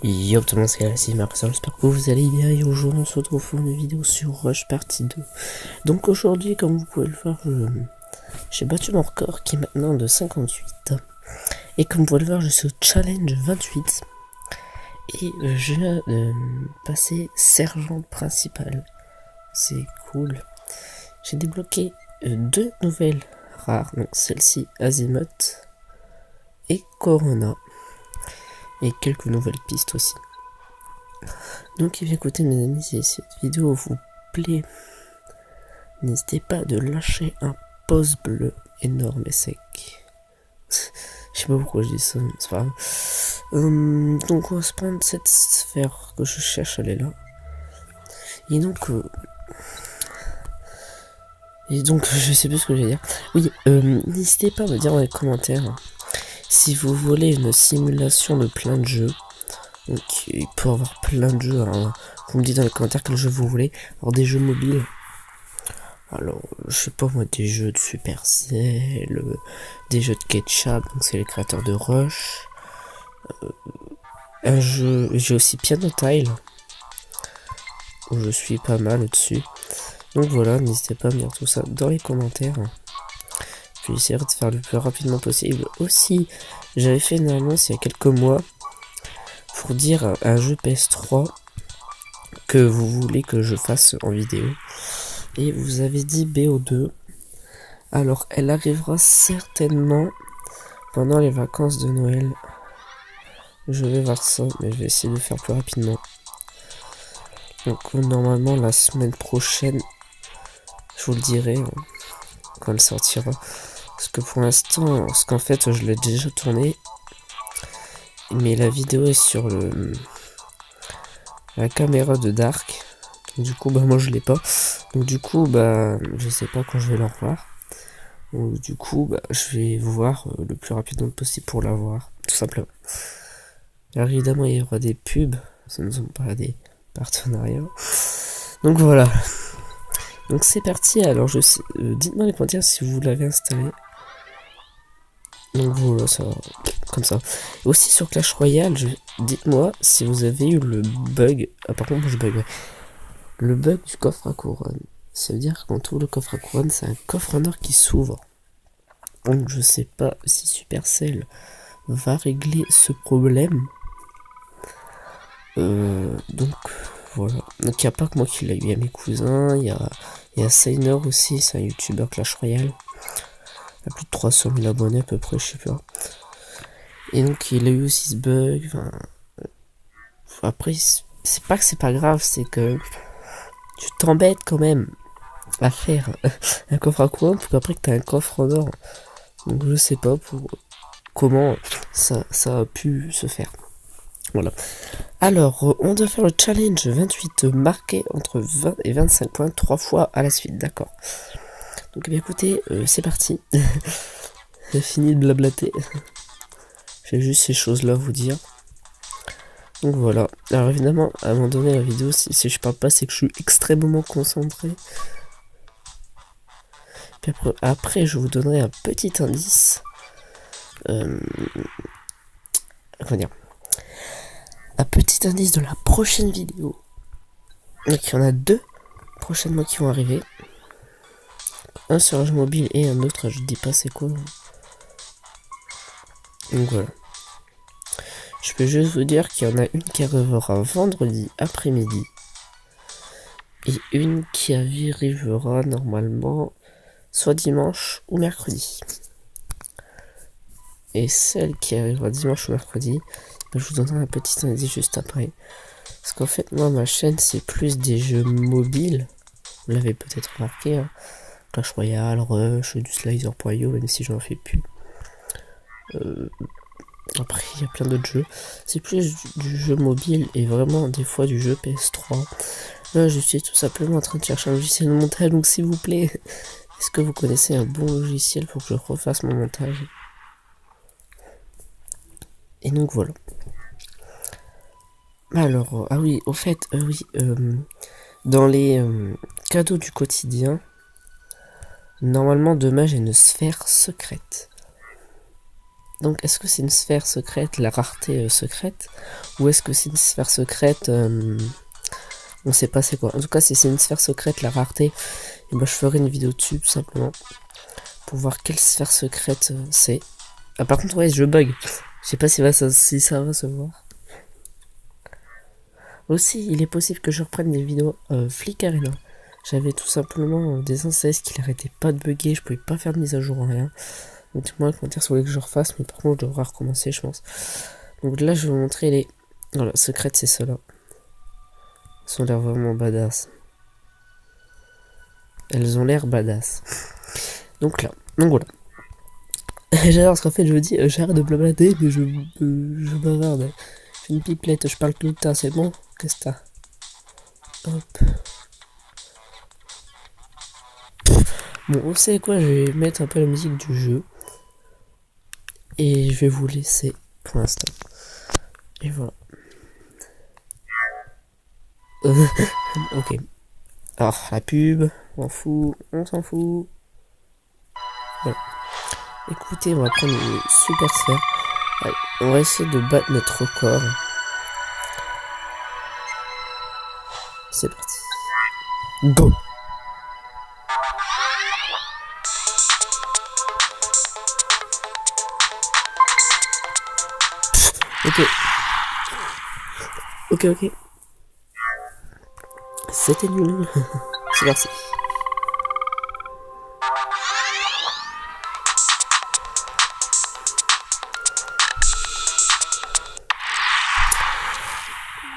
Yo tout le monde, c'est Alexis, j'espère que vous allez bien et aujourd'hui on se retrouve pour une vidéo sur Rush partie 2. Donc aujourd'hui, comme vous pouvez le voir, j'ai battu mon record qui est maintenant de 58. Et comme vous pouvez le voir, je suis au challenge 28. Et je viens de passer sergent principal. C'est cool. J'ai débloqué deux nouvelles rares, donc celle-ci Azimuth et Corona. Et quelques nouvelles pistes aussi. Donc écoutez mes amis, si cette vidéo vous plaît, n'hésitez pas de lâcher un pouce bleu énorme et sec. Je sais pas pourquoi je dis ça, mais c'est pas grave. Donc on va se prendre cette sphère que je cherche, elle est là. Et donc je sais plus ce que je vais dire. Oui, n'hésitez pas à me dire dans les commentaires si vous voulez une simulation de plein de jeux. Donc il peut y avoir plein de jeux, hein. Vous me dites dans les commentaires quel jeu vous voulez. Alors des jeux mobiles. Alors je sais pas moi, des jeux de Supercell, des jeux de Ketchup, donc c'est les créateurs de Rush. Un jeu, j'ai aussi Piano Tile, où je suis pas mal dessus. Donc voilà, n'hésitez pas à me dire tout ça dans les commentaires. Puis j'essaierai de faire le plus rapidement possible. Aussi, j'avais fait une annonce il y a quelques mois pour dire un jeu PS3 que vous voulez que je fasse en vidéo. Et vous avez dit BO2. Alors elle arrivera certainement pendant les vacances de Noël. Je vais voir ça, mais je vais essayer de faire plus rapidement. Donc normalement la semaine prochaine, je vous le dirai quand elle sortira. Parce que pour l'instant, qu'en fait je l'ai déjà tourné. Mais la vidéo est sur la caméra de Dark. Du coup moi je l'ai pas. Donc du coup je sais pas quand je vais la revoir. Donc, du coup je vais voir le plus rapidement possible pour la voir. Tout simplement. Alors évidemment il y aura des pubs. Ce ne sont pas des partenariats. Donc voilà. Donc c'est parti. Alors dites-moi dans les commentaires si vous l'avez installé. Donc voilà, ça comme ça. Et aussi sur Clash Royale, dites-moi si vous avez eu le bug. Ah par contre moi je bug. Ouais. Le bug du coffre à couronne. Ça veut dire que quand on ouvre le coffre à couronne, c'est un coffre en or qui s'ouvre. Donc je sais pas si Supercell va régler ce problème. Donc voilà. Donc il n'y a pas que moi qui l'ai eu, il y a mes cousins, il y a Sainer aussi, c'est un youtubeur Clash Royale. Il a plus de 300 000 abonnés à peu près, je sais pas. Et donc il a eu aussi ce bug. Enfin, après, c'est pas que c'est pas grave, c'est que tu t'embêtes quand même à faire un coffre à couronne pour qu'après que t'as un coffre en or. Donc je sais pas comment ça a pu se faire. Voilà. Alors, on doit faire le challenge 28 marqué entre 20 et 25 points 3 fois à la suite, d'accord. Donc écoutez, c'est parti. J'ai fini de blablater. J'ai juste ces choses-là à vous dire. Donc voilà. Alors évidemment, à un moment donné, la vidéo, si je parle pas, c'est que je suis extrêmement concentré. Puis après je vous donnerai un petit indice. Comment dire ? Un petit indice de la prochaine vidéo. Donc il y en a deux prochainement qui vont arriver. Un sur un jeu mobile et un autre, je dis pas c'est quoi. Donc voilà. Je peux juste vous dire qu'il y en a une qui arrivera vendredi après-midi. Et une qui arrivera normalement soit dimanche ou mercredi. Et celle qui arrivera dimanche ou mercredi, je vous donnerai un petit indice juste après. Parce qu'en fait, moi, ma chaîne, c'est plus des jeux mobiles. Vous l'avez peut-être remarqué, hein. Clash Royale, Rush, du Slicer.io, même si j'en fais plus. Après, il y a plein d'autres jeux. C'est plus du jeu mobile et vraiment des fois du jeu PS3. Là, je suis tout simplement en train de chercher un logiciel de montage. Donc, s'il vous plaît, est-ce que vous connaissez un bon logiciel pour que je refasse mon montage? Et donc, voilà. Alors, ah oui, au fait, dans les cadeaux du quotidien, normalement, demain, j'ai une sphère secrète. Donc est-ce que c'est une sphère secrète, la rareté secrète, ou est-ce que c'est une sphère secrète, on sait pas c'est quoi. En tout cas si c'est une sphère secrète, la rareté, et ben je ferai une vidéo dessus tout simplement, pour voir quelle sphère secrète c'est. Ah par contre ouais je bug, je sais pas si ça va se voir. Aussi il est possible que je reprenne des vidéos Flick Arena. J'avais tout simplement des incestes qui n'arrêtaient pas de bugger, je pouvais pas faire de mise à jour en rien. Donc dites-moi en commentaire si vous voulez que je refasse, mais par contre je devrais recommencer je pense. Donc là je vais vous montrer les... Voilà, secrètes c'est ceux-là. Elles ont l'air vraiment badass. Elles ont l'air badass. Donc là, donc voilà. J'adore parce qu'en fait je vous dis, j'arrête de blablater, mais je bavarde. J'ai une pipelette, je parle tout le temps, c'est bon? Qu'est-ce que t'as? Hop. Bon, vous savez quoi, je vais mettre un peu la musique du jeu. Et je vais vous laisser pour l'instant. Et voilà. Ok. Alors, la pub, on s'en fout. Voilà. Écoutez, on va prendre une super sphère. Allez, on va essayer de battre notre record. C'est parti. Go! Ok. C'était nul. C'est parti.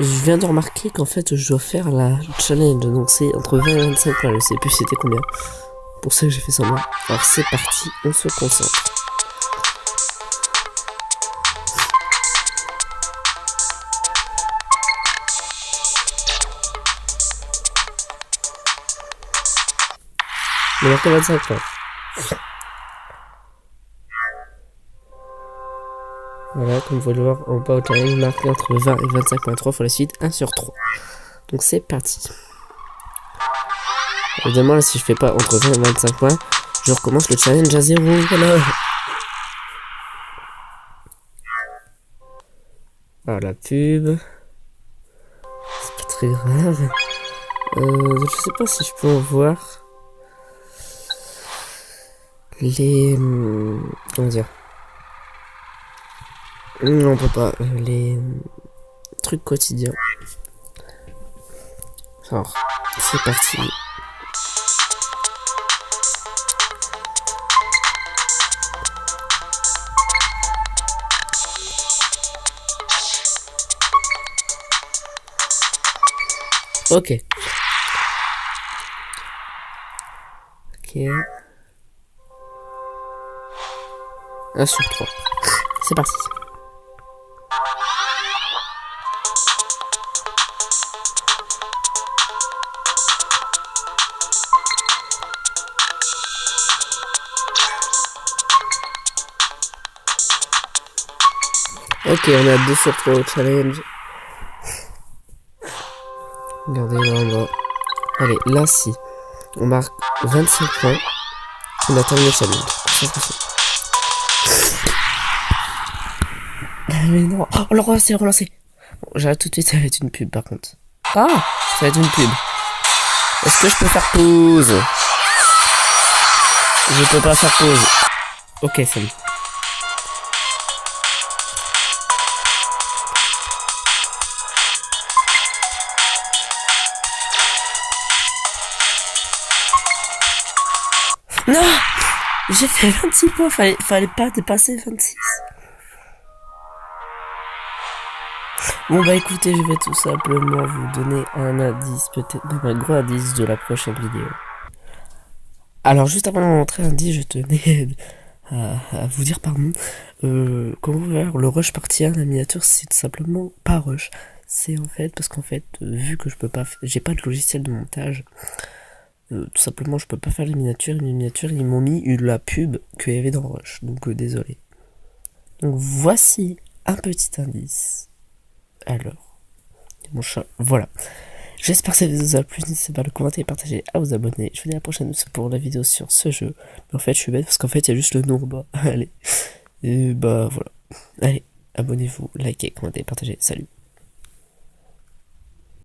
Je viens de remarquer qu'en fait je dois faire la challenge, donc c'est entre 20 et 25 points, je sais plus c'était combien. Pour ça que j'ai fait ça moi. Alors c'est parti, on se concentre. Il y a marqué 25 points. Voilà, comme vous pouvez le voir en bas au challenge, marqué entre 20 et 25.3 pour la suite, 1 sur 3. Donc c'est parti. Évidemment, là, si je fais pas entre 20 et 25 points, je recommence le challenge à 0. Voilà. Alors la pub. C'est pas très grave. Je sais pas si je peux en voir. Les... Comment dire? Non, on peut pas. Les trucs quotidiens. Alors, c'est parti. Ok. Ok. 1 sur 3. C'est parti. Ok, on a 2 sur 3 au challenge. Regardez là en bas. Allez, là si on marque 25 points, on a terminé le challenge. Mais non, oh, on l'a relancé. Bon, j'arrête tout de suite, ça va être une pub par contre. Ah, ça va être une pub. Est-ce que je peux faire pause? Je peux pas faire pause. Ok, salut. Non, j'ai fait 26 points, fallait pas dépasser 26. Bon bah écoutez, je vais tout simplement vous donner un indice, peut-être même un gros indice de la prochaine vidéo. Alors juste avant de montrer un indice, je tenais à vous dire pardon. Quand vous verrez le rush partie 1, la miniature c'est tout simplement pas rush. C'est en fait parce qu'en fait, vu que je peux pas, j'ai pas de logiciel de montage. Tout simplement je peux pas faire les miniatures, ils m'ont mis la pub qu'il y avait dans Rush, donc désolé. Donc voici un petit indice. Alors, mon chat, voilà. J'espère que ça vous a plu, n'hésitez pas à le commenter et partager, à vous abonner. Je vous dis à la prochaine pour la vidéo sur ce jeu. Mais en fait je suis bête parce qu'en fait il y a juste le nom en bas. Allez, Et bah voilà. Allez, abonnez-vous, likez, commentez, partagez. Salut.